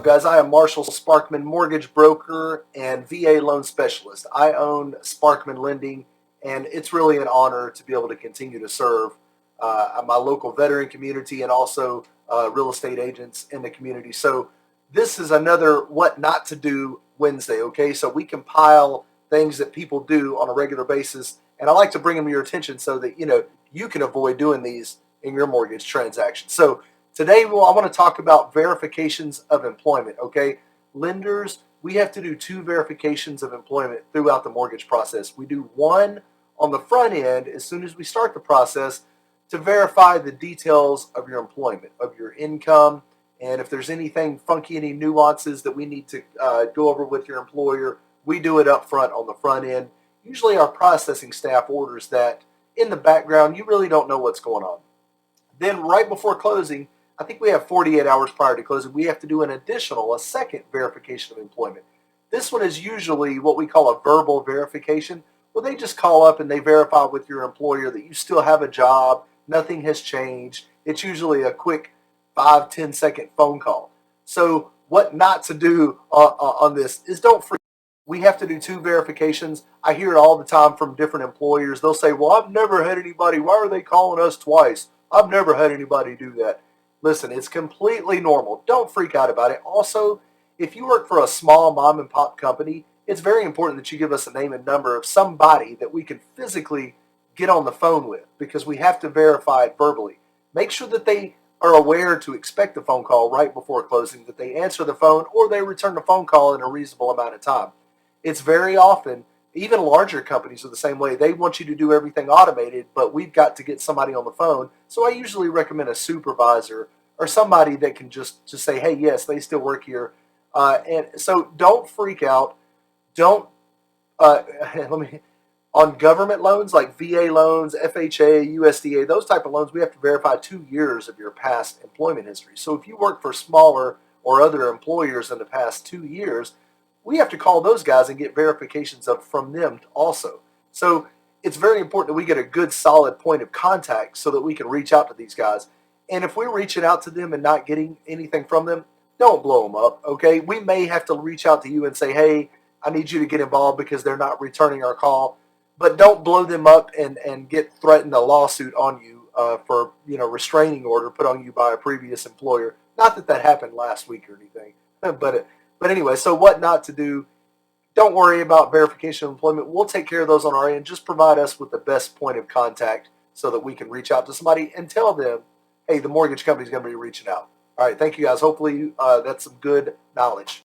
guys? I am Marshall Sparkman, mortgage broker and VA loan specialist. I own Sparkman Lending, and it's really an honor to be able to continue to serve my local veteran community and also real estate agents in the community. So this is another What Not to Do Wednesday, okay? So we compile things that people do on a regular basis, and I like to bring them to your attention so that you can avoid doing these in your mortgage transaction. So today, I want to talk about verifications of employment, okay? Lenders, we have to do 2 verifications of employment throughout the mortgage process. We do one on the front end as soon as we start the process to verify the details of your employment, of your income, and if there's anything funky, any nuances that we need to go over with your employer, we do it up front on the front end. Usually our processing staff orders that. In the background, you really don't know what's going on. Then right before closing, I think we have 48 hours prior to closing, we have to do a second verification of employment. This one is usually what we call a verbal verification, where they just call up and they verify with your employer that you still have a job, nothing has changed. It's usually a quick 5-10 second phone call. So what not to do on this is don't forget. We have to do 2 verifications. I hear it all the time from different employers. They'll say, well, I've never had anybody, why are they calling us twice? I've never had anybody do that. Listen, it's completely normal. Don't freak out about it. Also, if you work for a small mom and pop company, it's very important that you give us a name and number of somebody that we can physically get on the phone with, because we have to verify it verbally. Make sure that they are aware to expect a phone call right before closing, that they answer the phone or they return the phone call in a reasonable amount of time. It's very often, even larger companies are the same way. They want you to do everything automated, but we've got to get somebody on the phone. So I usually recommend a supervisor or somebody that can just say, hey, yes, they still work here. And so don't freak out. Don't, on government loans like VA loans, FHA, USDA, those type of loans, we have to verify 2 years of your past employment history. So if you work for smaller or other employers in the past 2 years, we have to call those guys and get verifications from them also. So it's very important that we get a good solid point of contact so that we can reach out to these guys. And if we're reaching out to them and not getting anything from them, don't blow them up, okay? We may have to reach out to you and say, hey, I need you to get involved because they're not returning our call. But don't blow them up and get threatened a lawsuit on you for restraining order put on you by a previous employer. Not that that happened last week or anything, but anyway, so what not to do. Don't worry about verification of employment. We'll take care of those on our end. Just provide us with the best point of contact so that we can reach out to somebody and tell them, hey, the mortgage company's going to be reaching out. All right, thank you guys. Hopefully that's some good knowledge.